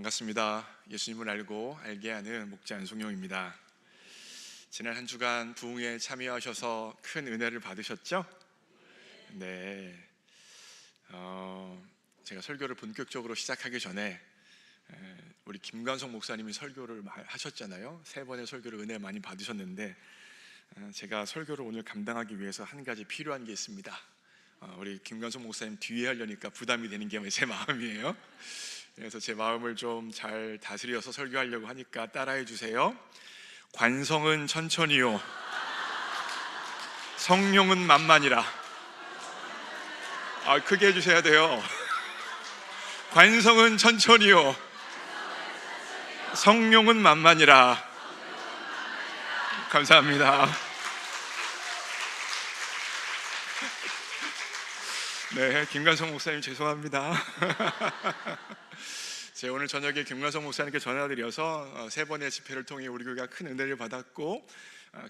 반갑습니다. 예수님을 알고 알게 하는 목자 안송용입니다. 지난 한 주간 부흥회에 참여하셔서 큰 은혜를 받으셨죠? 네. 제가 설교를 본격적으로 시작하기 전에 우리 김관성 목사님이 설교를 하셨잖아요. 3번의 설교를 은혜 많이 받으셨는데 제가 설교를 오늘 감당하기 위해서 한 가지 필요한 게 있습니다. 우리 김관성 목사님 뒤에 하려니까 부담이 되는 게 제 마음이에요. 그래서 제 마음을 좀 잘 다스려서 설교하려고 하니까 따라해 주세요. 관성은 천천히요, 성령은 만만이라. 크게 해주셔야 돼요. 관성은 천천히요, 성령은 만만이라. 감사합니다. 네, 김관성 목사님 죄송합니다. 제가 오늘 저녁에 김관성 목사님께 전화드려서 3번의 집회를 통해 우리 교회가 큰 은혜를 받았고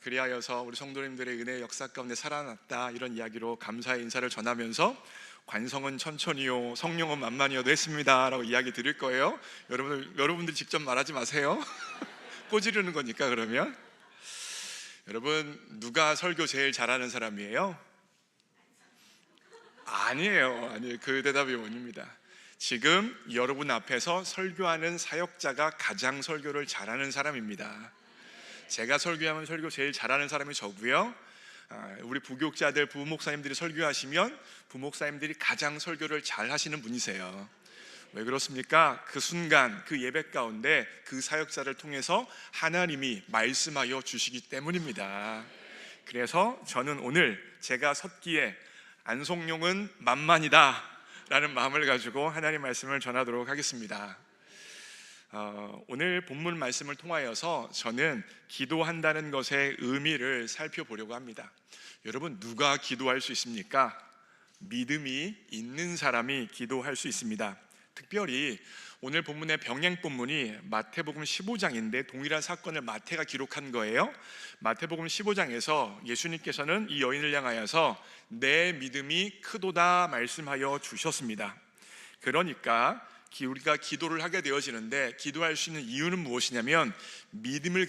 그리하여서 우리 성도님들의 은혜의 역사 가운데 살아났다, 이런 이야기로 감사의 인사를 전하면서 관성은 천천히요, 성령은 만만히요도 했습니다 라고 이야기 드릴 거예요. 여러분들 직접 말하지 마세요. 꼬지르는 거니까. 그러면 여러분, 누가 설교 제일 잘하는 사람이에요? 아니에요. 그 대답이 원입니다. 지금 여러분 앞에서 설교하는 사역자가 가장 설교를 잘하는 사람입니다. 제가 설교하면 설교 제일 잘하는 사람이 저고요. 우리 부교육자들, 부목사님들이 설교하시면 부목사님들이 가장 설교를 잘 하시는 분이세요. 왜 그렇습니까? 그 순간, 그 예배 가운데 그 사역자를 통해서 하나님이 말씀하여 주시기 때문입니다. 그래서 저는 오늘 제가 섰기에 안송용은 만만이다 라는 마음을 가지고 하나님 말씀을 전하도록 하겠습니다. 오늘 본문 말씀을 통하여서 저는 기도한다는 것의 의미를 살펴보려고 합니다. 여러분, 누가 기도할 수 있습니까? 믿음이 있는 사람이 기도할 수 있습니다. 특별히 오늘 본문의 병행 본문이 마태복음 15장인데 동일한 사건을 마태가 기록한 거예요. 마태복음 15장에서 예수님께서는 이 여인을 향하여서 내 믿음이 크도다 말씀하여 주셨습니다. 그러니까 우리가 기도를 하게 되어지는데, 기도할 수 있는 이유는 무엇이냐면 믿음을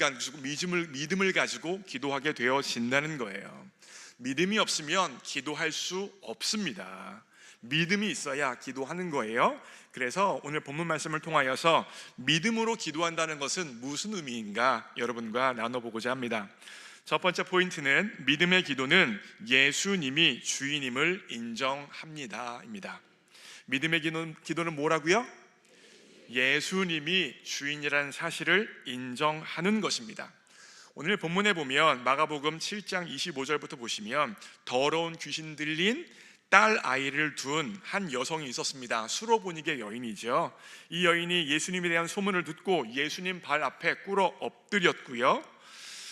가지고 기도하게 되어진다는 거예요. 믿음이 없으면 기도할 수 없습니다. 믿음이 있어야 기도하는 거예요. 그래서 오늘 본문 말씀을 통하여서 믿음으로 기도한다는 것은 무슨 의미인가 여러분과 나눠보고자 합니다. 첫 번째 포인트는 믿음의 기도는 예수님이 주인임을 인정합니다 입니다. 믿음의 기도는 뭐라고요? 예수님이 주인이라는 사실을 인정하는 것입니다. 오늘 본문에 보면 마가복음 7장 25절부터 보시면 더러운 귀신 들린 딸 아이를 둔 한 여성이 있었습니다. 수로보니게 여인이죠. 이 여인이 예수님에 대한 소문을 듣고 예수님 발 앞에 꿇어 엎드렸고요.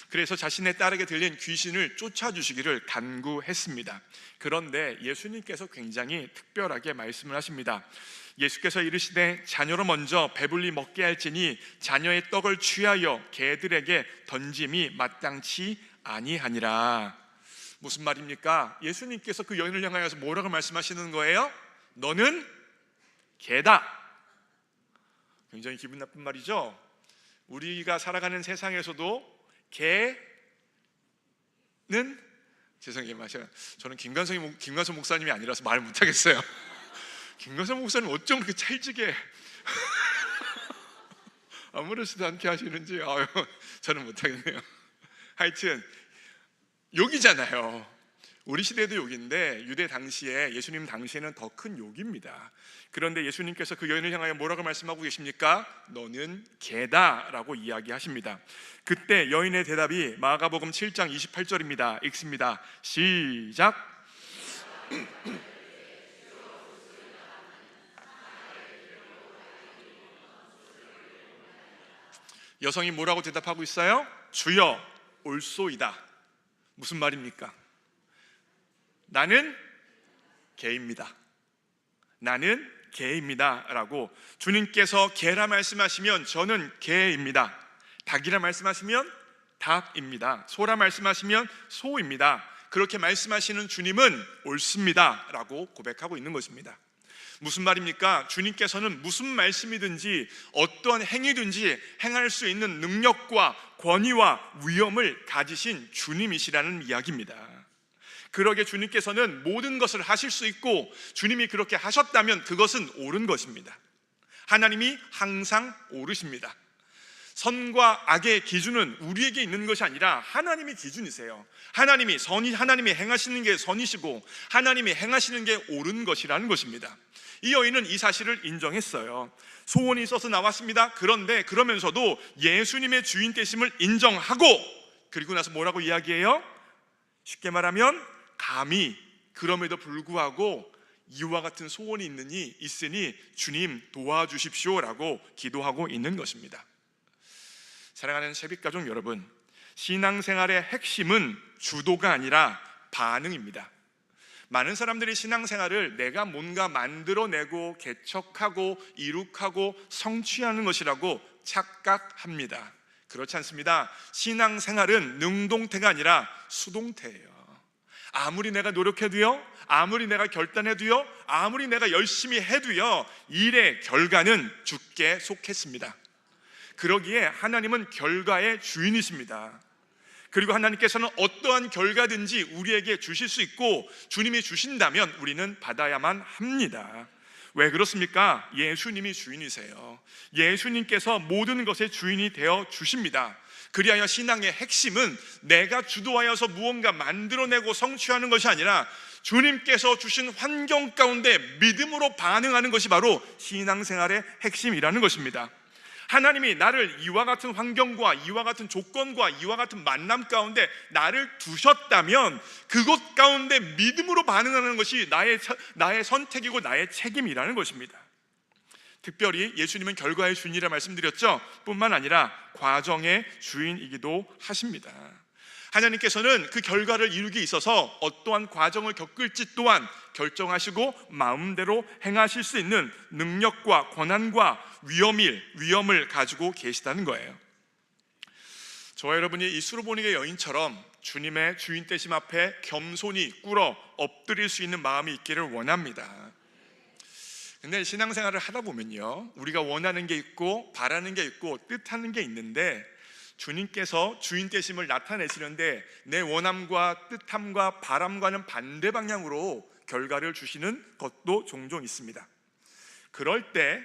그래서 자신의 딸에게 들린 귀신을 쫓아주시기를 간구했습니다. 그런데 예수님께서 굉장히 특별하게 말씀을 하십니다. 예수께서 이르시되 자녀로 먼저 배불리 먹게 할지니 자녀의 떡을 취하여 개들에게 던짐이 마땅치 아니하니라. 무슨 말입니까? 예수님께서 그 여인을 향하여서 뭐라고 말씀하시는 거예요? 너는 개다. 굉장히 기분 나쁜 말이죠. 우리가 살아가는 세상에서도 개는, 죄송해요, 저는 김관성 목사님이 아니라서 말 못하겠어요. 김관성 목사님 어쩜 그렇게 찰지게 아무렇지도 않게 하시는지 저는 못하겠네요. 하여튼 욕이잖아요. 우리 시대도 욕인데 유대 당시에, 예수님 당시에는 더 큰 욕입니다. 그런데 예수님께서 그 여인을 향하여 뭐라고 말씀하고 계십니까? 너는 개다 라고 이야기하십니다. 그때 여인의 대답이 마가복음 7장 28절입니다 읽습니다. 시작. 여성이 뭐라고 대답하고 있어요? 주여 올소이다. 무슨 말입니까? 나는 개입니다. 나는 개입니다 라고 주님께서 개라 말씀하시면 저는 개입니다. 닭이라 말씀하시면 닭입니다. 소라 말씀하시면 소입니다. 그렇게 말씀하시는 주님은 옳습니다 라고 고백하고 있는 것입니다. 무슨 말입니까? 주님께서는 무슨 말씀이든지 어떠한 행위든지 행할 수 있는 능력과 권위와 위엄을 가지신 주님이시라는 이야기입니다. 그러게 주님께서는 모든 것을 하실 수 있고, 주님이 그렇게 하셨다면 그것은 옳은 것입니다. 하나님이 항상 옳으십니다. 선과 악의 기준은 우리에게 있는 것이 아니라 하나님이 기준이세요. 하나님이 행하시는 게 선이시고 하나님이 행하시는 게 옳은 것이라는 것입니다. 이 여인은 이 사실을 인정했어요. 소원이 있어서 나왔습니다. 그런데 그러면서도 예수님의 주인 되심을 인정하고, 그리고 나서 뭐라고 이야기해요? 쉽게 말하면 감히 그럼에도 불구하고 이와 같은 소원이 있으니 주님 도와주십시오라고 기도하고 있는 것입니다. 사랑하는 새빛가족 여러분, 신앙생활의 핵심은 주도가 아니라 반응입니다. 많은 사람들이 신앙생활을 내가 뭔가 만들어내고 개척하고 이룩하고 성취하는 것이라고 착각합니다. 그렇지 않습니다. 신앙생활은 능동태가 아니라 수동태예요. 아무리 내가 노력해도요, 아무리 내가 결단해도요, 아무리 내가 열심히 해도요, 일의 결과는 주께 속했습니다. 그러기에 하나님은 결과의 주인이십니다. 그리고 하나님께서는 어떠한 결과든지 우리에게 주실 수 있고, 주님이 주신다면 우리는 받아야만 합니다. 왜 그렇습니까? 예수님이 주인이세요. 예수님께서 모든 것의 주인이 되어 주십니다. 그리하여 신앙의 핵심은 내가 주도하여서 무언가 만들어내고 성취하는 것이 아니라 주님께서 주신 환경 가운데 믿음으로 반응하는 것이 바로 신앙생활의 핵심이라는 것입니다. 하나님이 나를 이와 같은 환경과 이와 같은 조건과 이와 같은 만남 가운데 나를 두셨다면 그곳 가운데 믿음으로 반응하는 것이 나의 선택이고 나의 책임이라는 것입니다. 특별히 예수님은 결과의 주인이라 말씀드렸죠. 뿐만 아니라 과정의 주인이기도 하십니다. 하나님께서는 그 결과를 이루기 있어서 어떠한 과정을 겪을지 또한 결정하시고 마음대로 행하실 수 있는 능력과 권한과 위엄을 가지고 계시다는 거예요. 저와 여러분이 이 수르보니게 여인처럼 주님의 주인 되심 앞에 겸손히 꿇어 엎드릴 수 있는 마음이 있기를 원합니다. 근데 신앙생활을 하다 보면요, 우리가 원하는 게 있고 바라는 게 있고 뜻하는 게 있는데, 주님께서 주인 되심을 나타내시는데 내 원함과 뜻함과 바람과는 반대 방향으로 결과를 주시는 것도 종종 있습니다. 그럴 때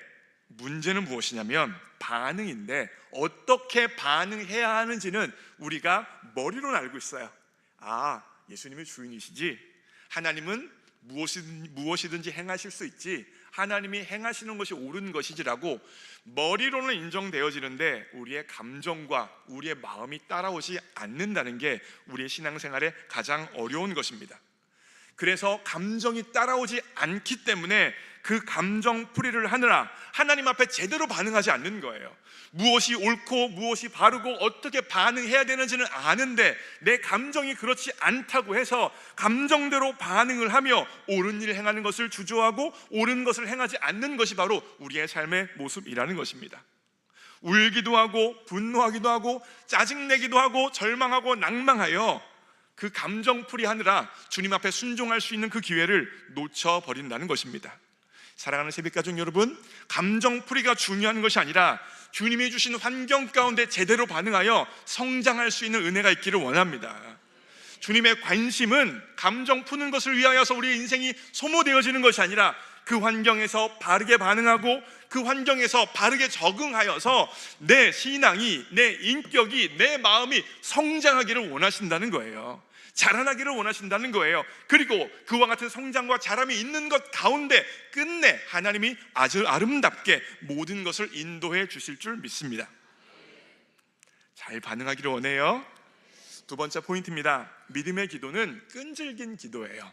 문제는 무엇이냐면 반응인데, 어떻게 반응해야 하는지는 우리가 머리로는 알고 있어요. 예수님이 주인이시지, 하나님은 무엇이든지 행하실 수 있지, 하나님이 행하시는 것이 옳은 것이지라고 머리로는 인정되어지는데 우리의 감정과 우리의 마음이 따라오지 않는다는 게 우리의 신앙생활의 가장 어려운 것입니다. 그래서 감정이 따라오지 않기 때문에 그 감정풀이를 하느라 하나님 앞에 제대로 반응하지 않는 거예요. 무엇이 옳고 무엇이 바르고 어떻게 반응해야 되는지는 아는데 내 감정이 그렇지 않다고 해서 감정대로 반응을 하며 옳은 일을 행하는 것을 주저하고 옳은 것을 행하지 않는 것이 바로 우리의 삶의 모습이라는 것입니다. 울기도 하고 분노하기도 하고 짜증내기도 하고 절망하고 낭망하여 그 감정풀이 하느라 주님 앞에 순종할 수 있는 그 기회를 놓쳐버린다는 것입니다. 사랑하는 새벽가족 여러분, 감정풀이가 중요한 것이 아니라 주님이 주신 환경 가운데 제대로 반응하여 성장할 수 있는 은혜가 있기를 원합니다. 주님의 관심은 감정 푸는 것을 위하여서 우리의 인생이 소모되어지는 것이 아니라 그 환경에서 바르게 반응하고 그 환경에서 바르게 적응하여서 내 신앙이, 내 인격이, 내 마음이 성장하기를 원하신다는 거예요. 자라나기를 원하신다는 거예요. 그리고 그와 같은 성장과 자람이 있는 것 가운데 끝내 하나님이 아주 아름답게 모든 것을 인도해 주실 줄 믿습니다. 잘 반응하기를 원해요. 두 번째 포인트입니다. 믿음의 기도는 끈질긴 기도예요.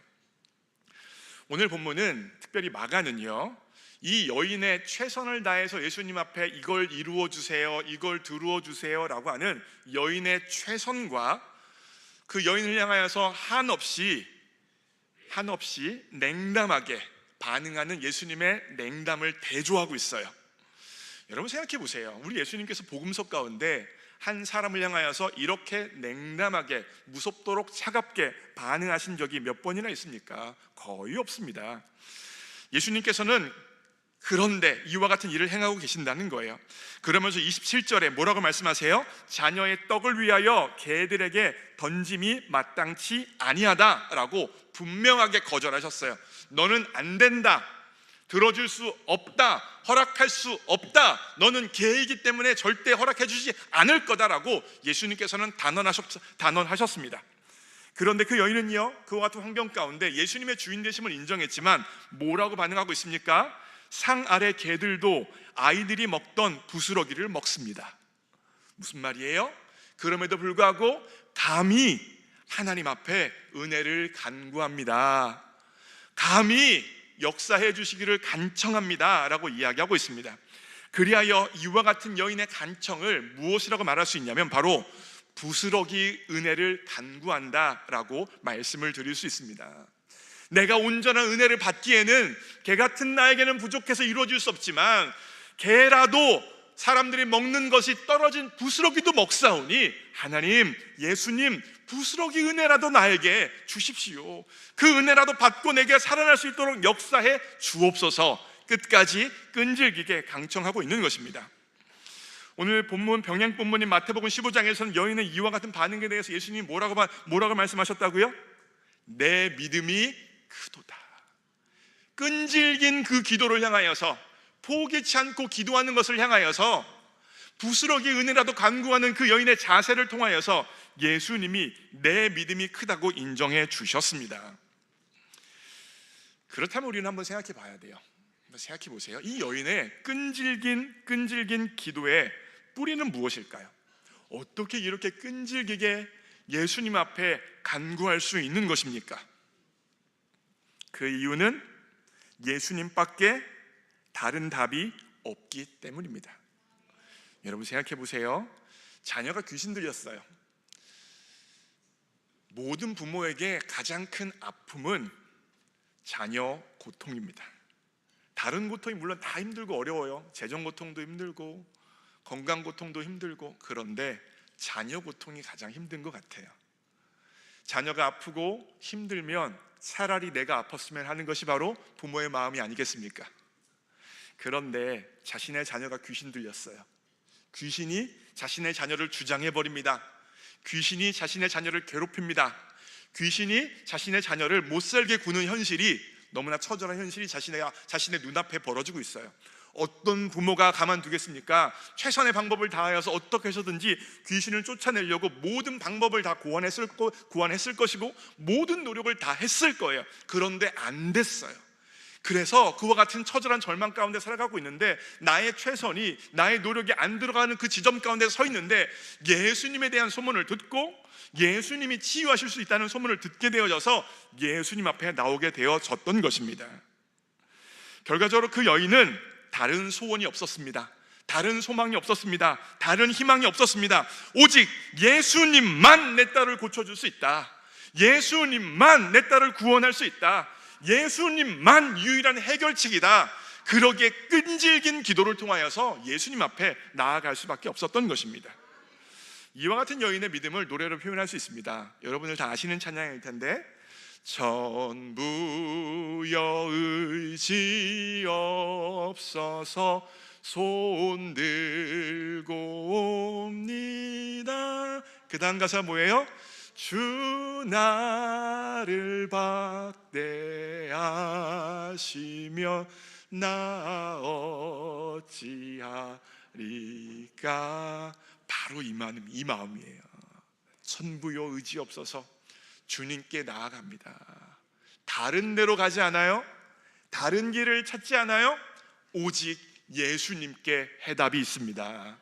오늘 본문은 특별히 마가는요, 이 여인의 최선을 다해서 예수님 앞에 이걸 이루어 주세요, 이걸 들어 주세요 라고 하는 여인의 최선과 그 여인을 향하여서 한없이 냉담하게 반응하는 예수님의 냉담을 대조하고 있어요. 여러분 생각해 보세요. 우리 예수님께서 복음서 가운데 한 사람을 향하여서 이렇게 냉담하게 무섭도록 차갑게 반응하신 적이 몇 번이나 있습니까? 거의 없습니다. 예수님께서는 그런데 이와 같은 일을 행하고 계신다는 거예요. 그러면서 27절에 뭐라고 말씀하세요? 자녀의 떡을 위하여 개들에게 던짐이 마땅치 아니하다라고 분명하게 거절하셨어요. 너는 안 된다, 들어줄 수 없다, 허락할 수 없다, 너는 개이기 때문에 절대 허락해 주지 않을 거다라고 예수님께서는 단언하셨습니다. 그런데 그 여인은요, 그와 같은 환경 가운데 예수님의 주인 되심을 인정했지만 뭐라고 반응하고 있습니까? 상 아래 개들도 아이들이 먹던 부스러기를 먹습니다. 무슨 말이에요? 그럼에도 불구하고 감히 하나님 앞에 은혜를 간구합니다. 감히 역사해 주시기를 간청합니다 라고 이야기하고 있습니다. 그리하여 이와 같은 여인의 간청을 무엇이라고 말할 수 있냐면 바로 부스러기 은혜를 간구한다 라고 말씀을 드릴 수 있습니다. 내가 온전한 은혜를 받기에는 개 같은 나에게는 부족해서 이루어질 수 없지만 개라도 사람들이 먹는 것이 떨어진 부스러기도 먹사오니 하나님, 예수님, 부스러기 은혜라도 나에게 주십시오. 그 은혜라도 받고 내게 살아날 수 있도록 역사해 주옵소서. 끝까지 끈질기게 강청하고 있는 것입니다. 오늘 본문 병행 본문인 마태복음 15장에서는 여인의 이와 같은 반응에 대해서 예수님이 뭐라고 말씀하셨다고요? 내 믿음이 크도다. 끈질긴 그 기도를 향하여서, 포기치 않고 기도하는 것을 향하여서, 부스러기 은혜라도 간구하는 그 여인의 자세를 통하여서 예수님이 내 믿음이 크다고 인정해 주셨습니다. 그렇다면 우리는 한번 생각해 봐야 돼요. 생각해 보세요. 이 여인의 끈질긴 기도의 뿌리는 무엇일까요? 어떻게 이렇게 끈질기게 예수님 앞에 간구할 수 있는 것입니까? 그 이유는 예수님밖에 다른 답이 없기 때문입니다. 여러분 생각해 보세요. 자녀가 귀신 들렸어요. 모든 부모에게 가장 큰 아픔은 자녀 고통입니다. 다른 고통이 물론 다 힘들고 어려워요. 재정 고통도 힘들고 건강 고통도 힘들고, 그런데 자녀 고통이 가장 힘든 것 같아요. 자녀가 아프고 힘들면 차라리 내가 아팠으면 하는 것이 바로 부모의 마음이 아니겠습니까? 그런데 자신의 자녀가 귀신 들렸어요. 귀신이 자신의 자녀를 주장해버립니다. 귀신이 자신의 자녀를 괴롭힙니다. 귀신이 자신의 자녀를 못살게 구는 현실이, 너무나 처절한 현실이 자신의 눈앞에 벌어지고 있어요. 어떤 부모가 가만두겠습니까? 최선의 방법을 다하여서 어떻게 해서든지 귀신을 쫓아내려고 모든 방법을 다 고안했을 것이고 모든 노력을 다 했을 거예요. 그런데 안 됐어요. 그래서 그와 같은 처절한 절망 가운데 살아가고 있는데, 나의 최선이, 나의 노력이 안 들어가는 그 지점 가운데 서 있는데 예수님에 대한 소문을 듣고 예수님이 치유하실 수 있다는 소문을 듣게 되어져서 예수님 앞에 나오게 되어졌던 것입니다. 결과적으로 그 여인은 다른 소원이 없었습니다. 다른 소망이 없었습니다. 다른 희망이 없었습니다. 오직 예수님만 내 딸을 고쳐줄 수 있다. 예수님만 내 딸을 구원할 수 있다. 예수님만 유일한 해결책이다. 그러기에 끈질긴 기도를 통하여서 예수님 앞에 나아갈 수밖에 없었던 것입니다. 이와 같은 여인의 믿음을 노래로 표현할 수 있습니다. 여러분들 다 아시는 찬양일 텐데, 전부여 의지 없어서 손 들고 옵니다. 그 다음 가사 뭐예요? 주 나를 박대하시며 나 어찌하리까. 바로 이 마음이에요. 천부요 의지 없어서 주님께 나아갑니다. 다른 데로 가지 않아요. 다른 길을 찾지 않아요. 오직 예수님께 해답이 있습니다.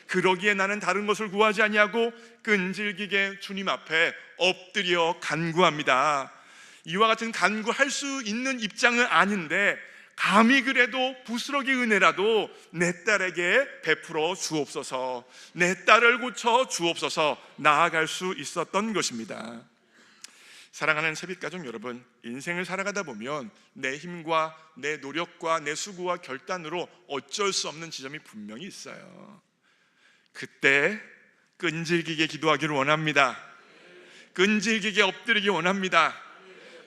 그러기에 나는 다른 것을 구하지 아니하고 끈질기게 주님 앞에 엎드려 간구합니다. 이와 같은 간구할 수 있는 입장은 아닌데 감히 그래도 부스러기 은혜라도 내 딸에게 베풀어 주옵소서, 내 딸을 고쳐 주옵소서 나아갈 수 있었던 것입니다. 사랑하는 새빛가족 여러분, 인생을 살아가다 보면 내 힘과 내 노력과 내 수고와 결단으로 어쩔 수 없는 지점이 분명히 있어요. 그때 끈질기게 기도하기를 원합니다. 끈질기게 엎드리기 원합니다.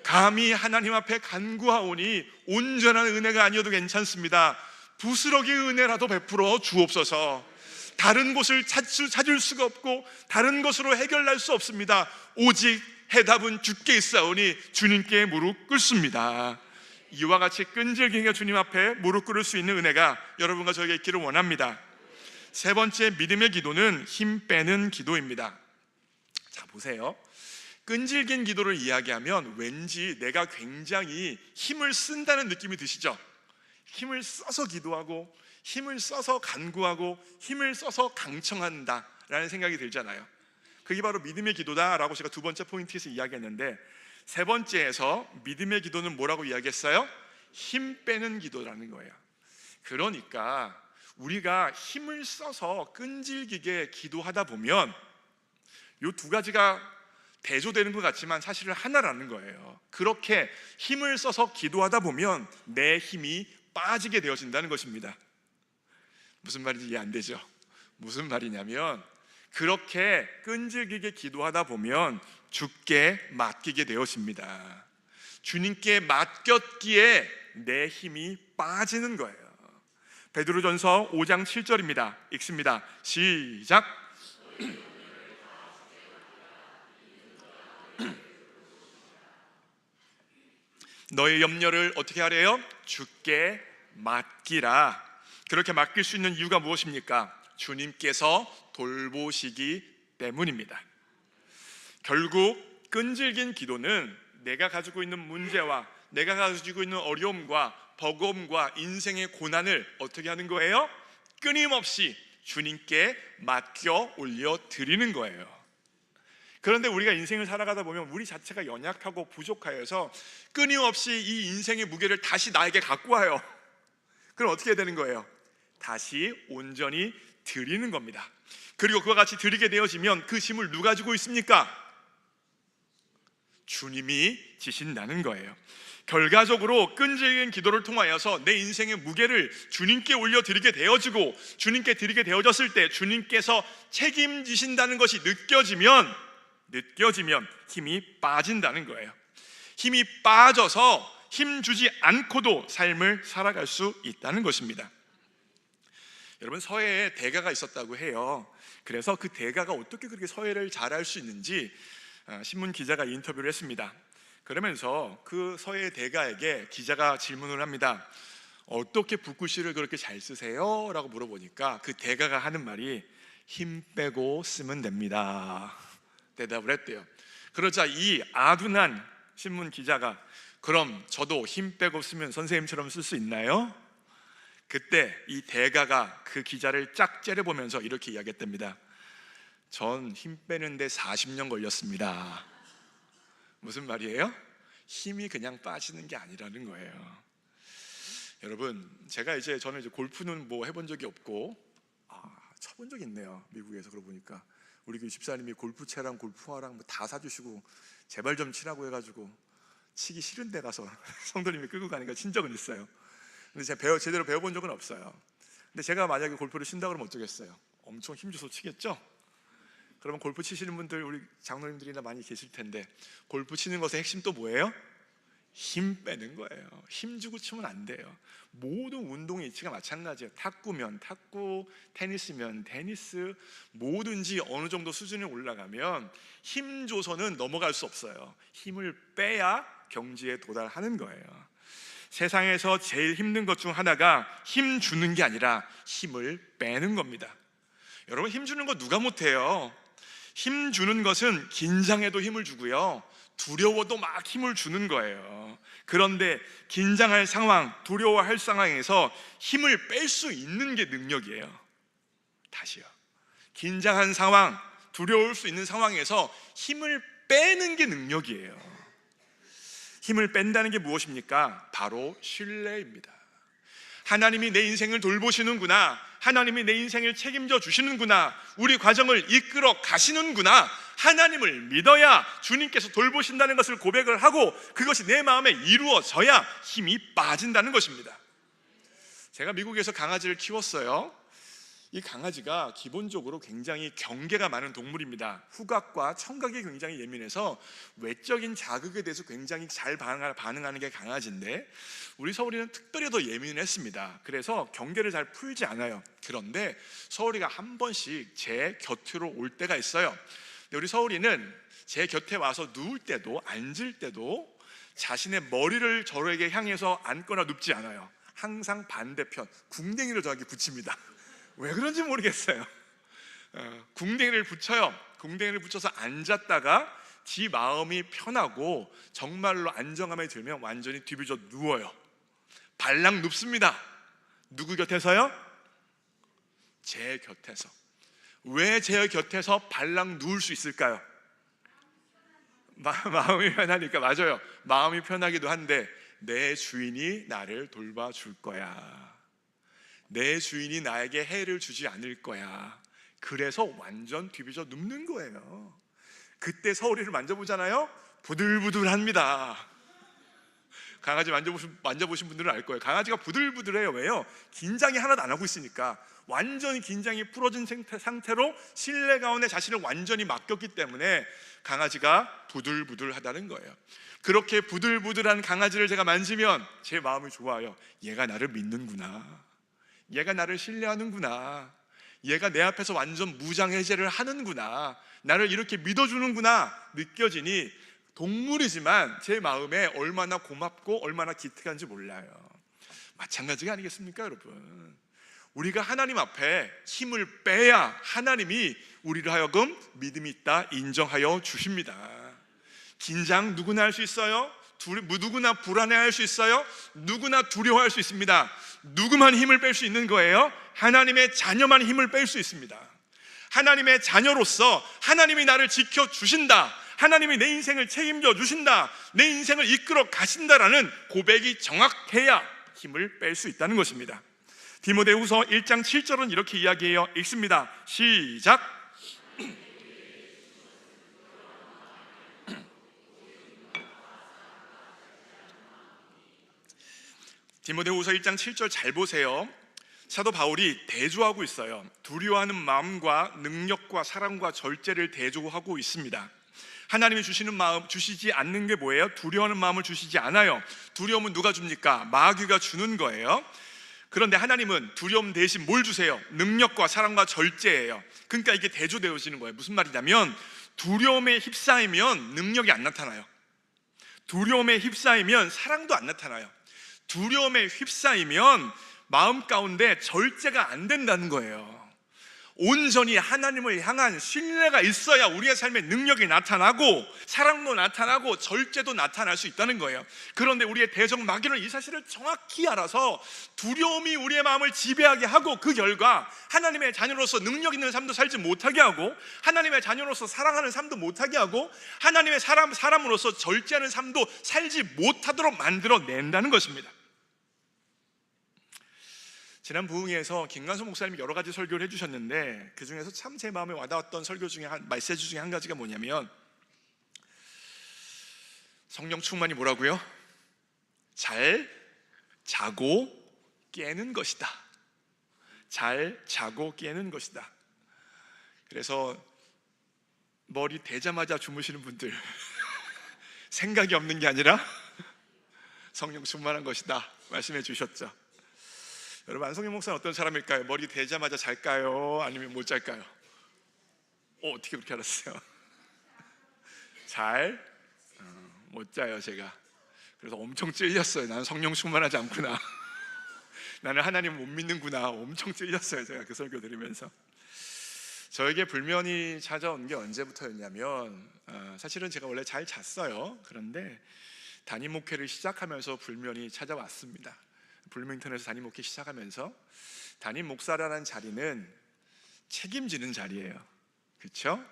감히 하나님 앞에 간구하오니 온전한 은혜가 아니어도 괜찮습니다. 부스러기 은혜라도 베풀어 주옵소서. 다른 곳을 찾을 수가 없고 다른 것으로 해결할 수 없습니다. 오직 해답은 주께 있사오니 주님께 무릎 꿇습니다. 이와 같이 끈질기게 주님 앞에 무릎 꿇을 수 있는 은혜가 여러분과 저에게 있기를 원합니다. 세 번째 믿음의 기도는 힘 빼는 기도입니다. 자, 보세요. 끈질긴 기도를 이야기하면 왠지 내가 굉장히 힘을 쓴다는 느낌이 드시죠? 힘을 써서 기도하고 힘을 써서 간구하고 힘을 써서 강청한다라는 생각이 들잖아요. 그게 바로 믿음의 기도다라고 제가 두 번째 포인트에서 이야기했는데, 세 번째에서 믿음의 기도는 뭐라고 이야기했어요? 힘 빼는 기도라는 거예요. 그러니까 우리가 힘을 써서 끈질기게 기도하다 보면 이 두 가지가 대조되는 것 같지만 사실은 하나라는 거예요. 그렇게 힘을 써서 기도하다 보면 내 힘이 빠지게 되어진다는 것입니다. 무슨 말인지 이해 안 되죠? 무슨 말이냐면 그렇게 끈질기게 기도하다 보면 주께 맡기게 되어집니다. 주님께 맡겼기에 내 힘이 빠지는 거예요. 베드로전서 5장 7절입니다. 읽습니다. 시작. 너의 염려를 어떻게 하래요? 주께 맡기라. 그렇게 맡길 수 있는 이유가 무엇입니까? 주님께서 돌보시기 때문입니다. 결국 끈질긴 기도는 내가 가지고 있는 문제와 내가 가지고 있는 어려움과 버거움과 인생의 고난을 어떻게 하는 거예요? 끊임없이 주님께 맡겨 올려 드리는 거예요. 그런데 우리가 인생을 살아가다 보면 우리 자체가 연약하고 부족하여서 끊임없이 이 인생의 무게를 다시 나에게 갖고 와요. 그럼 어떻게 되는 거예요? 다시 온전히 드리는 겁니다. 그리고 그와 같이 드리게 되어지면 그 짐을 누가 지고 있습니까? 주님이 지신다는 거예요. 결과적으로 끈질긴 기도를 통하여서 내 인생의 무게를 주님께 올려드리게 되어지고, 주님께 드리게 되어졌을 때 주님께서 책임지신다는 것이 느껴지면 힘이 빠진다는 거예요. 힘이 빠져서 힘주지 않고도 삶을 살아갈 수 있다는 것입니다. 여러분, 서해에 대가가 있었다고 해요. 그래서 그 대가가 어떻게 그렇게 서해를 잘할 수 있는지 신문 기자가 인터뷰를 했습니다. 그러면서 그 서해 대가에게 기자가 질문을 합니다. 어떻게 붓글씨를 그렇게 잘 쓰세요? 라고 물어보니까 그 대가가 하는 말이 힘 빼고 쓰면 됩니다, 대답을 했대요. 그러자 이 아둔한 신문 기자가 그럼 저도 힘 빼고 쓰면 선생님처럼 쓸 수 있나요? 그때 이 대가가 그 기자를 쫙 째려보면서 이렇게 이야기했답니다. 전 힘 빼는데 40년 걸렸습니다. 무슨 말이에요? 힘이 그냥 빠지는 게 아니라는 거예요. 여러분, 저는 이제 골프는 뭐 해본 적이 없고 쳐본 적이 있네요. 미국에서. 그러고 보니까 우리 교회 집사님이 골프채랑 골프화랑 뭐 다 사주시고 제발 좀 치라고 해가지고 치기 싫은 데 가서 성도님이 끌고 가니까 친 적은 있어요. 근데 제가 제대로 배워본 적은 없어요. 근데 제가 만약에 골프를 친다 그러면 어쩌겠어요? 엄청 힘줘서 치겠죠? 그러면 골프 치시는 분들, 우리 장로님들이나 많이 계실 텐데, 골프 치는 것의 핵심 또 뭐예요? 힘 빼는 거예요. 힘 주고 치면 안 돼요. 모든 운동의 이치가 마찬가지예요. 탁구면 탁구, 테니스면 테니스, 뭐든지 어느 정도 수준이 올라가면 힘 줘서는 넘어갈 수 없어요. 힘을 빼야 경지에 도달하는 거예요. 세상에서 제일 힘든 것 중 하나가 힘 주는 게 아니라 힘을 빼는 겁니다. 여러분, 힘 주는 거 누가 못해요? 힘 주는 것은 긴장해도 힘을 주고요, 두려워도 막 힘을 주는 거예요. 그런데 긴장할 상황, 두려워할 상황에서 힘을 뺄 수 있는 게 능력이에요. 다시요. 긴장한 상황, 두려울 수 있는 상황에서 힘을 빼는 게 능력이에요. 힘을 뺀다는 게 무엇입니까? 바로 신뢰입니다. 하나님이 내 인생을 돌보시는구나, 하나님이 내 인생을 책임져 주시는구나, 우리 과정을 이끌어 가시는구나, 하나님을 믿어야 주님께서 돌보신다는 것을 고백을 하고 그것이 내 마음에 이루어져야 힘이 빠진다는 것입니다. 제가 미국에서 강아지를 키웠어요. 이 강아지가 기본적으로 굉장히 경계가 많은 동물입니다. 후각과 청각이 굉장히 예민해서 외적인 자극에 대해서 굉장히 잘 반응하는 게 강아지인데, 우리 서울이는 특별히 더 예민했습니다. 그래서 경계를 잘 풀지 않아요. 그런데 서울이가 한 번씩 제 곁으로 올 때가 있어요. 근데 우리 서울이는 제 곁에 와서 누울 때도 앉을 때도 자신의 머리를 저에게 향해서 앉거나 눕지 않아요. 항상 반대편 궁뎅이를 저에게 붙입니다. 왜 그런지 모르겠어요. 궁뎅이를 붙여요. 궁뎅이를 붙여서 앉았다가 지 마음이 편하고 정말로 안정감이 들면 완전히 뒤비져 누워요. 발랑 눕습니다. 누구 곁에서요? 제 곁에서. 왜 제 곁에서 발랑 누울 수 있을까요? 마음이 편하니까. 맞아요. 마음이 편하기도 한데 내 주인이 나를 돌봐줄 거야. 내 주인이 나에게 해를 주지 않을 거야. 그래서 완전 뒤비져 눕는 거예요. 그때 서울이를 만져보잖아요. 부들부들합니다. 강아지 만져보신 분들은 알 거예요. 강아지가 부들부들해요. 왜요? 긴장이 하나도 안 하고 있으니까. 완전히 긴장이 풀어진 상태로 실내 가운데 자신을 완전히 맡겼기 때문에 강아지가 부들부들하다는 거예요. 그렇게 부들부들한 강아지를 제가 만지면 제 마음이 좋아요. 얘가 나를 믿는구나. 얘가 나를 신뢰하는구나. 얘가 내 앞에서 완전 무장해제를 하는구나. 나를 이렇게 믿어주는구나 느껴지니 동물이지만 제 마음에 얼마나 고맙고 얼마나 기특한지 몰라요. 마찬가지가 아니겠습니까, 여러분? 우리가 하나님 앞에 힘을 빼야 하나님이 우리를 하여금 믿음이 있다 인정하여 주십니다. 긴장 누구나 할 수 있어요. 누구나 불안해할 수 있어요. 누구나 두려워할 수 있습니다. 누구만 힘을 뺄 수 있는 거예요? 하나님의 자녀만 힘을 뺄 수 있습니다. 하나님의 자녀로서 하나님이 나를 지켜주신다, 하나님이 내 인생을 책임져 주신다, 내 인생을 이끌어 가신다라는 고백이 정확해야 힘을 뺄 수 있다는 것입니다. 디모데후서 1장 7절은 이렇게 이야기해요. 읽습니다. 시작. 디모데후서 1장 7절 잘 보세요. 사도 바울이 대조하고 있어요. 두려워하는 마음과 능력과 사랑과 절제를 대조하고 있습니다. 하나님이 주시는 마음, 주시지 않는 게 뭐예요? 두려워하는 마음을 주시지 않아요. 두려움은 누가 줍니까? 마귀가 주는 거예요. 그런데 하나님은 두려움 대신 뭘 주세요? 능력과 사랑과 절제예요. 그러니까 이게 대조되어지는 거예요. 무슨 말이냐면 두려움에 휩싸이면 능력이 안 나타나요. 두려움에 휩싸이면 사랑도 안 나타나요. 두려움에 휩싸이면 마음 가운데 절제가 안 된다는 거예요. 온전히 하나님을 향한 신뢰가 있어야 우리의 삶에 능력이 나타나고 사랑도 나타나고 절제도 나타날 수 있다는 거예요. 그런데 우리의 대적 마귀는 이 사실을 정확히 알아서 두려움이 우리의 마음을 지배하게 하고 그 결과 하나님의 자녀로서 능력 있는 삶도 살지 못하게 하고 하나님의 자녀로서 사랑하는 삶도 못하게 하고 하나님의 사람으로서 절제하는 삶도 살지 못하도록 만들어낸다는 것입니다. 지난 부흥회에서 김관수 목사님이 여러 가지 설교를 해주셨는데 그 중에서 참 제 마음에 와닿았던 설교 중에 메시지 중에 한 가지가 뭐냐면 성령 충만이 뭐라고요? 잘 자고 깨는 것이다. 잘 자고 깨는 것이다. 그래서 머리 대자마자 주무시는 분들 생각이 없는 게 아니라 성령 충만한 것이다 말씀해 주셨죠. 여러분, 안성영 목사는 어떤 사람일까요? 머리 대자마자 잘까요? 아니면 못 잘까요? 어떻게 그렇게 알았어요? 못 자요 제가. 그래서 엄청 찔렸어요. 나는 성령 충만하지 않구나. 나는 하나님 못 믿는구나. 엄청 찔렸어요 제가 그 설교 들으면서. 저에게 불면이 찾아온 게 언제부터였냐면 사실은 제가 원래 잘 잤어요. 그런데 담임 목회를 시작하면서 불면이 찾아왔습니다. 불명턴에서 담임 목회 시작하면서 담임 목사라는 자리는 책임지는 자리예요. 그렇죠?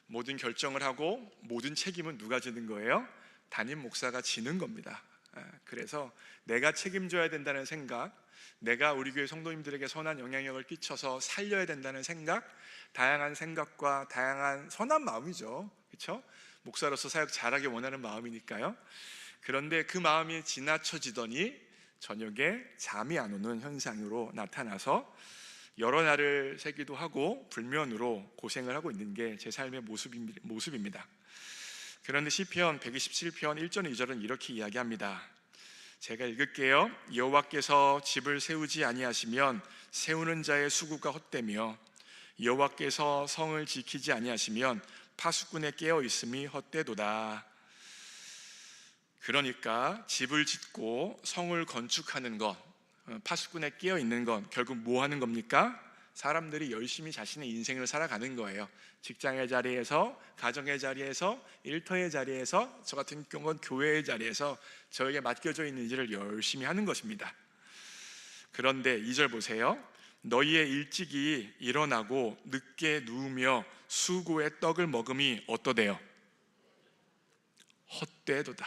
모든 결정을 하고 모든 책임은 누가 지는 거예요? 담임 목사가 지는 겁니다. 그래서 내가 책임져야 된다는 생각, 내가 우리 교회 성도님들에게 선한 영향력을 끼쳐서 살려야 된다는 생각, 다양한 생각과 다양한 선한 마음이죠. 그렇죠? 목사로서 사역 잘하기 원하는 마음이니까요. 그런데 그 마음이 지나쳐지더니 저녁에 잠이 안 오는 현상으로 나타나서 여러 날을 새기도 하고 불면으로 고생을 하고 있는 게 제 삶의 모습입니다. 그런데 시편 127편 1절 2절은 이렇게 이야기합니다. 제가 읽을게요. 여호와께서 집을 세우지 아니하시면 세우는 자의 수고가 헛되며 여호와께서 성을 지키지 아니하시면 파수꾼의 깨어 있음이 헛되도다. 그러니까 집을 짓고 성을 건축하는 것, 파수꾼에 끼어 있는 건 결국 뭐 하는 겁니까? 사람들이 열심히 자신의 인생을 살아가는 거예요. 직장의 자리에서, 가정의 자리에서, 일터의 자리에서, 저 같은 경우는 교회의 자리에서 저에게 맡겨져 있는 일을 열심히 하는 것입니다. 그런데 2절 보세요. 너희의 일찍이 일어나고 늦게 누우며 수고의 떡을 먹음이 어떠대요? 헛되도다.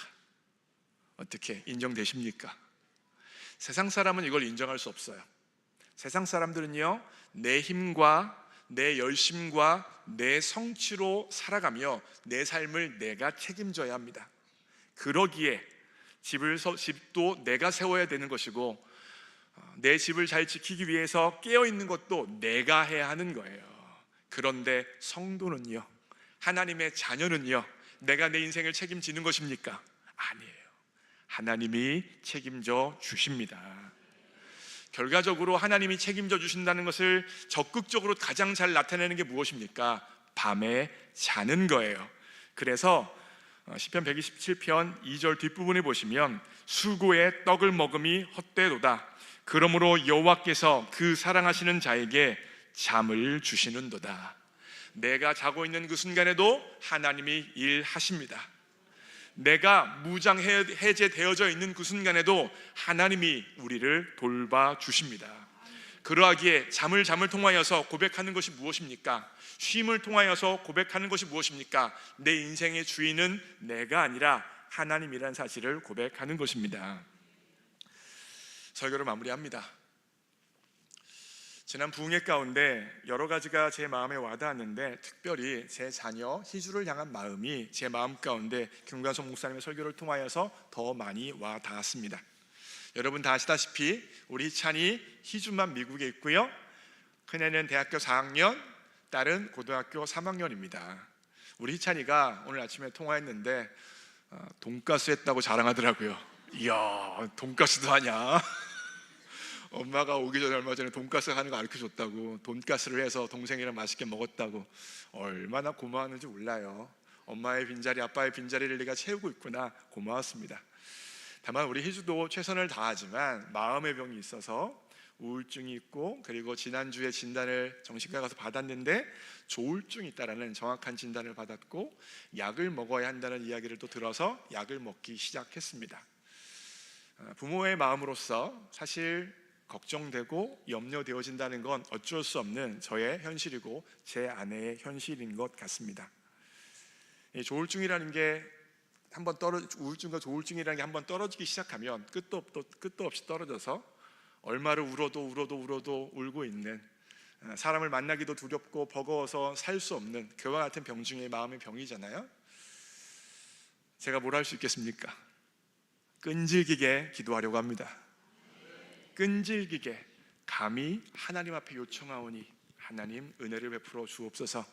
어떻게 인정되십니까? 세상 사람은 이걸 인정할 수 없어요. 세상 사람들은요, 내 힘과 내 열심과 내 성취로 살아가며 내 삶을 내가 책임져야 합니다. 그러기에 집도 내가 세워야 되는 것이고, 내 집을 잘 지키기 위해서 깨어있는 것도 내가 해야 하는 거예요. 그런데 성도는요, 하나님의 자녀는요, 내가 내 인생을 책임지는 것입니까? 아니에요. 하나님이 책임져 주십니다. 결과적으로 하나님이 책임져 주신다는 것을 적극적으로 가장 잘 나타내는 게 무엇입니까? 밤에 자는 거예요. 그래서 시편 127편 2절 뒷부분에 보시면 수고의 떡을 먹음이 헛되도다. 그러므로 여호와께서 그 사랑하시는 자에게 잠을 주시는도다. 내가 자고 있는 그 순간에도 하나님이 일하십니다. 내가 무장 해제되어져 있는 그 순간에도 하나님이 우리를 돌봐주십니다. 그러하기에 잠을 통하여서 고백하는 것이 무엇입니까? 쉼을 통하여서 고백하는 것이 무엇입니까? 내 인생의 주인은 내가 아니라 하나님이라는 사실을 고백하는 것입니다. 설교를 마무리합니다. 지난 부흥회 가운데 여러 가지가 제 마음에 와닿았는데, 특별히 제 자녀 희주를 향한 마음이 제 마음 가운데 김관성 목사님의 설교를 통하여서 더 많이 와닿았습니다. 여러분 다 아시다시피 우리 희찬이 희주만 미국에 있고요, 큰애는 대학교 4학년, 딸은 고등학교 3학년입니다. 우리 희찬이가 오늘 아침에 통화했는데 돈가스 했다고 자랑하더라고요. 이야, 돈가스도 하냐? 엄마가 오기 전에 얼마 전에 돈가스 하는 거 가르쳐줬다고, 돈가스를 해서 동생이랑 맛있게 먹었다고. 얼마나 고마웠는지 몰라요. 엄마의 빈자리, 아빠의 빈자리를 내가 채우고 있구나. 고마웠습니다. 다만 우리 희주도 최선을 다하지만 마음의 병이 있어서 우울증이 있고, 그리고 지난주에 진단을 정신과 가서 받았는데 조울증이 있다라는 정확한 진단을 받았고, 약을 먹어야 한다는 이야기를 또 들어서 약을 먹기 시작했습니다. 부모의 마음으로서 사실 걱정되고 염려되어진다는 건 어쩔 수 없는 저의 현실이고 제 아내의 현실인 것 같습니다. 조울증이라는 게 우울증과 조울증이라는 게 한번 떨어지기 시작하면 끝도 없이 떨어져서 얼마를 울어도 울고 있는, 사람을 만나기도 두렵고 버거워서 살 수 없는 그와 같은 병 중에 마음의 병이잖아요. 제가 뭘 할 수 있겠습니까? 끈질기게 기도하려고 합니다. 끈질기게 감히 하나님 앞에 요청하오니 하나님 은혜를 베풀어 주옵소서.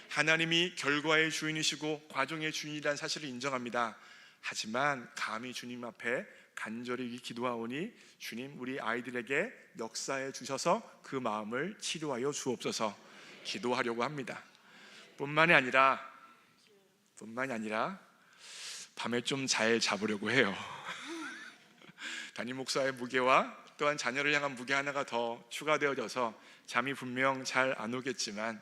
하나님이 결과의 주인이시고 과정의 주인이라는 사실을 인정합니다. 하지만 감히 주님 앞에 간절히 기도하오니 주님, 우리 아이들에게 역사해 주셔서 그 마음을 치료하여 주옵소서. 기도하려고 합니다. 뿐만이 아니라 밤에 좀 잘 잡으려고 해요. 담임 목사의 무게와 또한 자녀를 향한 무게 하나가 더 추가되어져서 잠이 분명 잘 안 오겠지만,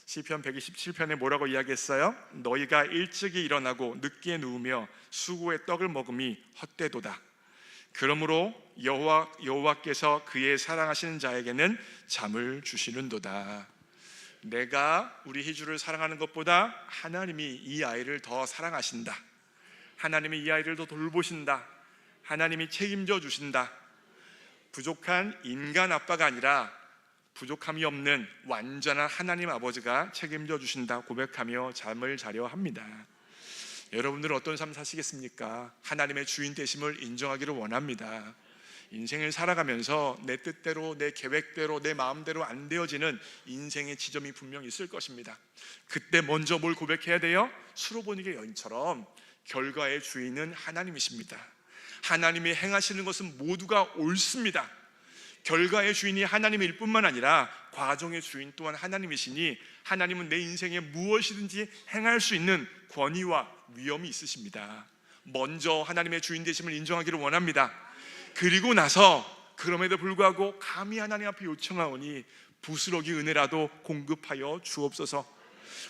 시편 127편에 뭐라고 이야기했어요? 너희가 일찍이 일어나고 늦게 누우며 수고의 떡을 먹음이 헛되도다. 그러므로 여호와께서 그의 사랑하시는 자에게는 잠을 주시는도다. 내가 우리 희주를 사랑하는 것보다 하나님이 이 아이를 더 사랑하신다. 하나님이 이 아이를 더 돌보신다. 하나님이 책임져 주신다. 부족한 인간 아빠가 아니라 부족함이 없는 완전한 하나님 아버지가 책임져 주신다 고백하며 잠을 자려 합니다. 여러분들은 어떤 삶 사시겠습니까? 하나님의 주인 되심을 인정하기를 원합니다. 인생을 살아가면서 내 뜻대로, 내 계획대로, 내 마음대로 안 되어지는 인생의 지점이 분명히 있을 것입니다. 그때 먼저 뭘 고백해야 돼요? 수로보니게 여인처럼 결과의 주인은 하나님이십니다. 하나님이 행하시는 것은 모두가 옳습니다. 결과의 주인이 하나님일 뿐만 아니라 과정의 주인 또한 하나님이시니 하나님은 내 인생에 무엇이든지 행할 수 있는 권위와 위엄이 있으십니다. 먼저 하나님의 주인 되심을 인정하기를 원합니다. 그리고 나서 그럼에도 불구하고 감히 하나님 앞에 요청하오니 부스러기 은혜라도 공급하여 주옵소서.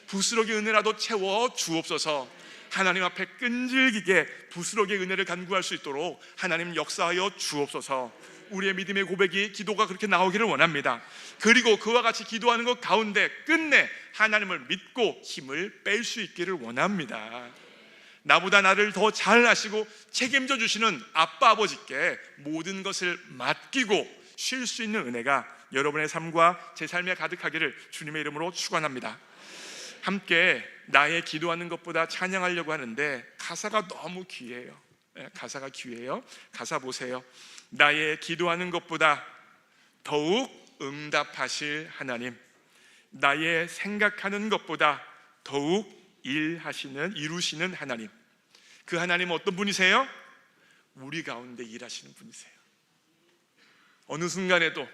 부스러기 은혜라도 채워 주옵소서. 하나님 앞에 끈질기게 부스러기의 은혜를 간구할 수 있도록 하나님 역사하여 주옵소서. 우리의 믿음의 고백이, 기도가 그렇게 나오기를 원합니다. 그리고 그와 같이 기도하는 것 가운데 끝내 하나님을 믿고 힘을 뺄 수 있기를 원합니다. 나보다 나를 더 잘 아시고 책임져 주시는 아빠 아버지께 모든 것을 맡기고 쉴 수 있는 은혜가 여러분의 삶과 제 삶에 가득하기를 주님의 이름으로 축원합니다. 함께 나의 기도하는 것보다 찬양하려고 하는데 가사가 너무 귀해요. 가사가 귀해요. 가사 보세요. 나의 기도하는 것보다 더욱 응답하실 하나님, 나의 생각하는 것보다 더욱 이루시는 하나님. 그 하나님은 어떤 분이세요? 우리 가운데 일하시는 분이세요. 어느 순간에도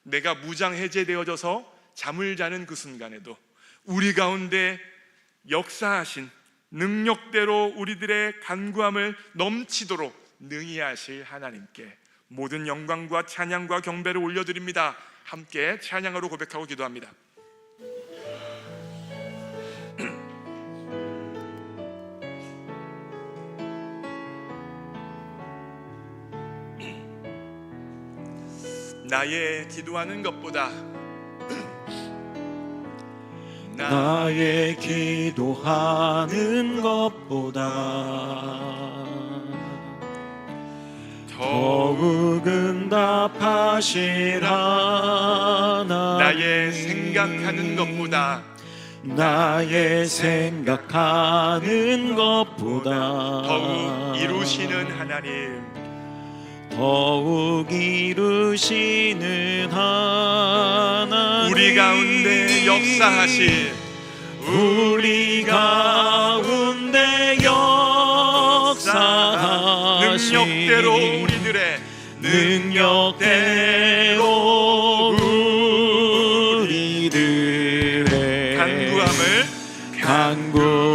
내가 무장해제되어져서 잠을 자는 그 순간에도 우리 가운데 역사하신 능력대로 우리들의 간구함을 넘치도록 능히 하실 하나님께 모든 영광과 찬양과 경배를 올려드립니다. 함께 찬양으로 고백하고 기도합니다. 나의 기도하는 것보다 나의 기도하는 것보다 더욱 응답하실 하나님, 나의 생각하는 것보다 나의 생각하는 것보다 더욱 이루시는 하나님, 더욱 이루시는 하나님, 우리 가운데 역사하실, 우리 가운데 역사하신 능력대로 우리들의 능력대로 우리들의 간구함을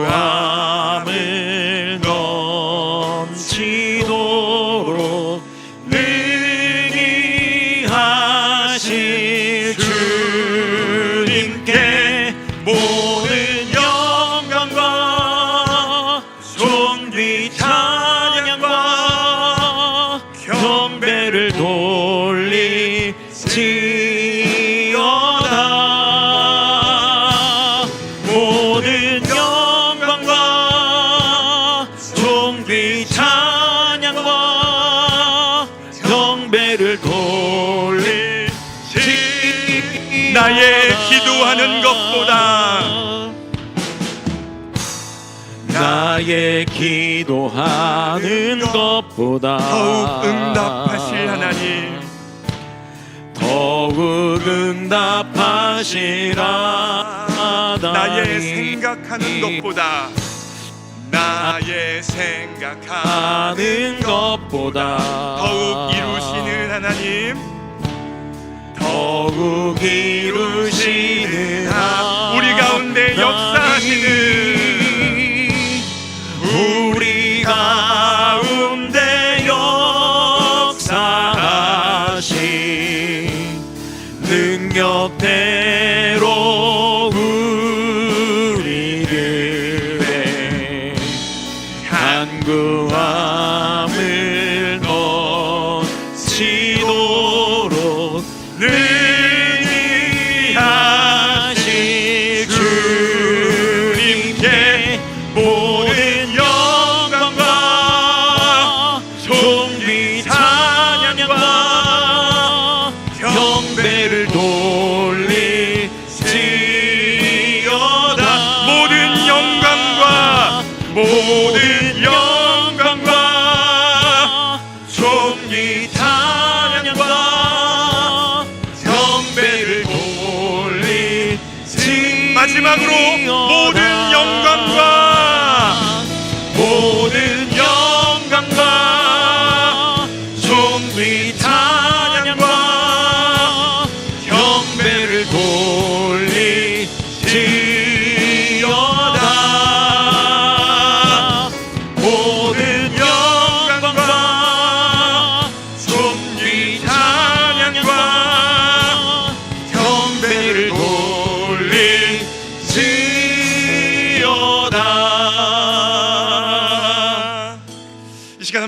넘치도록 능히 하실 주님께 모든 영광과 존귀 찬양과 경배를 돌리지어다. 모든 영광과 존귀 찬양과 경배를 돌리지어다. 나의 기도하는 것보다 나의 기도하는 것보다 더욱 응답하실 하나님, 더욱 응답하실 하나님, 나의 생각하는 것보다 나의 생각하는 것보다 더욱 이루시는 하나님, 더욱 이루시는 하나님, 우리 가운데 역사하시는, 우리 가운데 역사하신 능력대로 우리들의 간구함을 넘치도록 능히 하실 주님께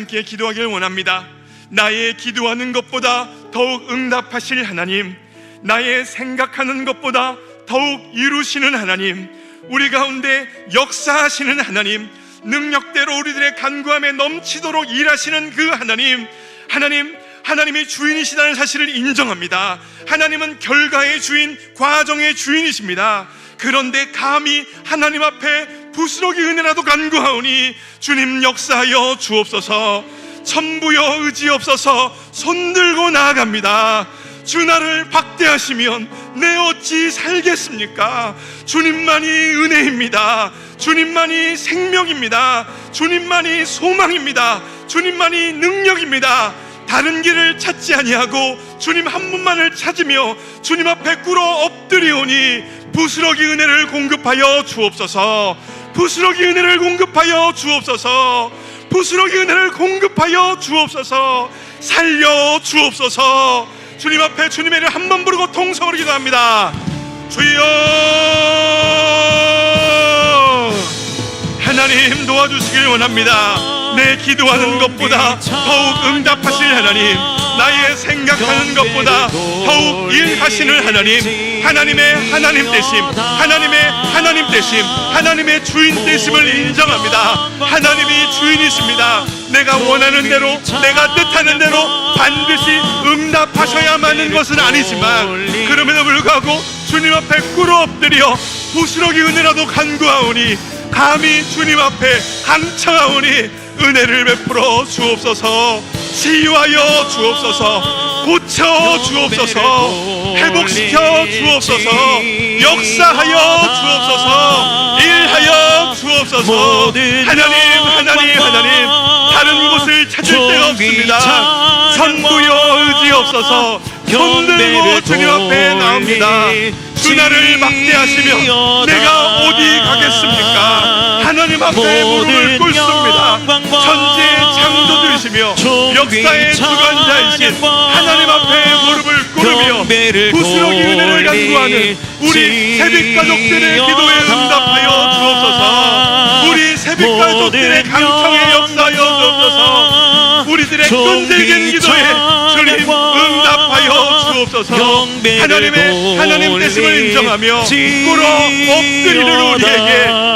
함께 기도하길 원합니다. 나의 기도하는 것보다 더욱 응답하실 하나님, 나의 생각하는 것보다 더욱 이루시는 하나님, 우리 가운데 역사하시는 하나님, 능력대로 우리들의 간구함에 넘치도록 일하시는 그 하나님, 하나님이 주인이시다는 사실을 인정합니다. 하나님은 결과의 주인, 과정의 주인이십니다. 그런데 감히 하나님 앞에 부스러기 은혜라도 간구하오니 주님 역사하여 주옵소서. 천부여 의지없어서 손들고 나아갑니다. 주 나를 박대하시면 내 어찌 살겠습니까? 주님만이 은혜입니다. 주님만이 생명입니다. 주님만이 소망입니다. 주님만이 능력입니다. 다른 길을 찾지 아니하고 주님 한 분만을 찾으며 주님 앞에 꿇어 엎드리오니 부스러기 은혜를 공급하여 주옵소서. 부스러기 은혜를 공급하여 주옵소서. 부스러기 은혜를 공급하여 주옵소서. 살려 주옵소서. 주님 앞에 주님의 이름을 한 번 부르고 통성으로 기도합니다. 주여, 하나님 도와주시길 원합니다. 내 기도하는 것보다 더욱 응답하실 하나님, 나의 생각하는 것보다 더욱 일하시는 하나님, 하나님의 하나님 되심, 하나님의 하나님 되심, 하나님의 주인 되심을 인정합니다. 하나님이 주인이십니다. 내가 원하는 대로, 내가 뜻하는 대로 반드시 응답하셔야만 하는 것은 아니지만, 그럼에도 불구하고 주님 앞에 꿇어 엎드려 부스러기 은혜라도 간구하오니, 감히 주님 앞에 항창하오니 은혜를 베풀어 주옵소서. 치유하여 주옵소서. 고쳐 주옵소서. 회복시켜 주옵소서. 역사하여 주옵소서. 일하여 주옵소서. 하나님, 다른 곳을 찾을 데가 없습니다. 천부여 의지없어서 손들고 주님 앞에 나옵니다. 주 나를 막대하시며 내가 어디 가겠습니까? 하나님 앞에 무릎을 꿇습니다. 천지의 창조주이시며 역사의 주관자이신 하나님 앞에 무릎을 꿇으며 부스러기 은혜를 간구하는 우리 세빛 가족들의 기도에 응답하여 주옵소서. 우리 세빛 가족들의 강청에 역사하여 주옵소서. 우리들의 끈질긴 기도에 주님 응답하여 주옵소서. 하나님 되심을 인정하며 꿇어 엎드리는 우리에게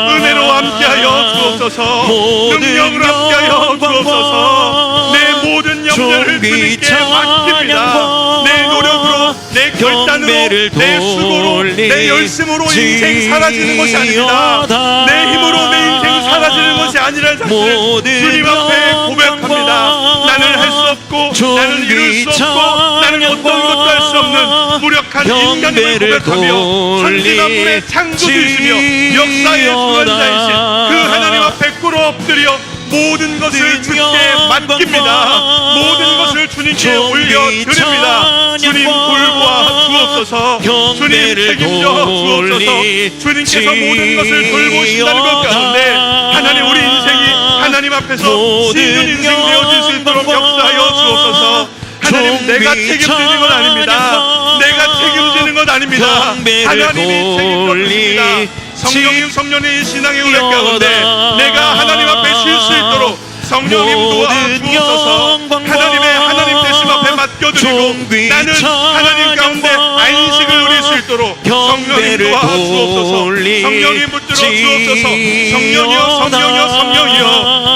은혜로 함께하여 주옵소서. 능력으로 함께하여 주옵소서. 내 모든 염려를 주님께 맡깁니다. 내 노력으로, 내 결단으로, 내 수고로, 내 열심으로 인생 사라지는 것이 아닙니다. 내 힘으로 내 인생 사라지는 것이 아니라는 사실을 주님 앞에 고백합니다. 나는 할 수 없고, 나는 이룰 수 없고, 나는 어떤 것도 할 수 없는 무력한 인간임을 고백하며 천지만물의 창조주이시며 역사의 주관자이신 그 하나님 앞에 꿇어 엎드려 모든 것을 주님께 맡깁니다. 모든 것을 주님께 올려드립니다. 주님 돌보아 주옵소서. 주님 책임져 주옵소서. 주님께서 모든 것을 돌보신다는 것 가운데 하나님, 우리 인생이 하나님 앞에서 신은 인생 되어질 수 있도록 역사하여 주옵소서. 하나님, 내가 책임지는 건 아닙니다. 내가 책임지는 건 아닙니다. 하나님이 책임져 주십니다. 성령님 신앙의 우리 가운데 내가 하나님 앞에 쉴 수 있도록 성령님 도와주옵소서. 하나님 되심 앞에 맡겨드리고 나는 하나님 가운데 안식을 누릴 수 있도록 성령님 도와주옵소서. 성령님 붙들어 주옵소서. 성령이여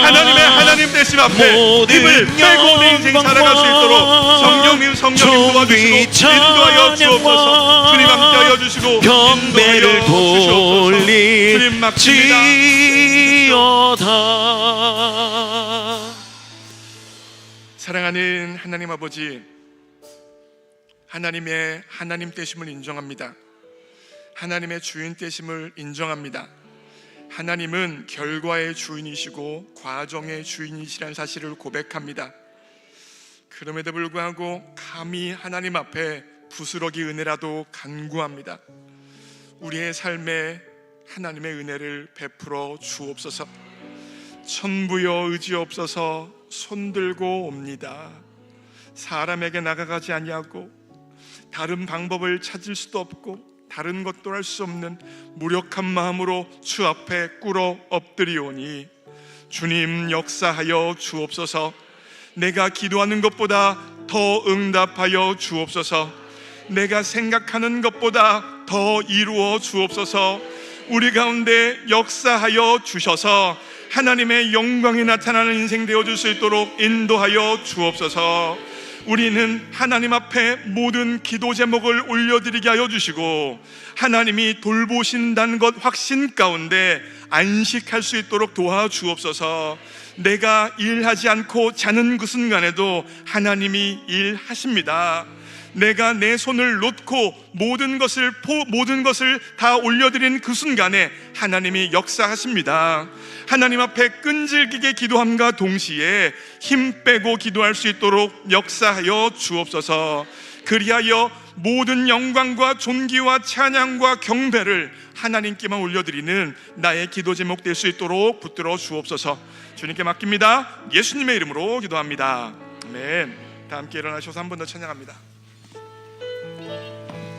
하나님 되심 앞에 힘을 빼고 내 인생 살아갈 수 있도록 성령님 도와주시고 인도하여 주옵소서. 주님 함께하여 주시고 인도하여 주시옵소서. 주님 맡깁니다. 사랑하는 하나님 아버지, 하나님의 하나님 되심을 인정합니다. 하나님의 주인 되심을 인정합니다. 하나님은 결과의 주인이시고 과정의 주인이시라는 사실을 고백합니다. 그럼에도 불구하고 감히 하나님 앞에 부스러기 은혜라도 간구합니다. 우리의 삶에 하나님의 은혜를 베풀어 주옵소서. 천부여 의지없어서 손들고 옵니다. 사람에게 나가가지 아니하고 다른 방법을 찾을 수도 없고 다른 것도 할 수 없는 무력한 마음으로 주 앞에 꿇어 엎드리오니 주님 역사하여 주옵소서. 내가 기도하는 것보다 더 응답하여 주옵소서. 내가 생각하는 것보다 더 이루어 주옵소서. 우리 가운데 역사하여 주셔서 하나님의 영광이 나타나는 인생 되어줄 수 있도록 인도하여 주옵소서. 우리는 하나님 앞에 모든 기도 제목을 올려드리게 하여 주시고 하나님이 돌보신다는 것 확신 가운데 안식할 수 있도록 도와주옵소서. 내가 일하지 않고 자는 그 순간에도 하나님이 일하십니다. 내가 내 손을 놓고 모든 것을 다 올려드린 그 순간에 하나님이 역사하십니다. 하나님 앞에 끈질기게 기도함과 동시에 힘 빼고 기도할 수 있도록 역사하여 주옵소서. 그리하여 모든 영광과 존귀와 찬양과 경배를 하나님께만 올려드리는 나의 기도 제목 될 수 있도록 붙들어 주옵소서. 주님께 맡깁니다. 예수님의 이름으로 기도합니다. 아멘. 다 함께 일어나셔서 한 번 더 찬양합니다.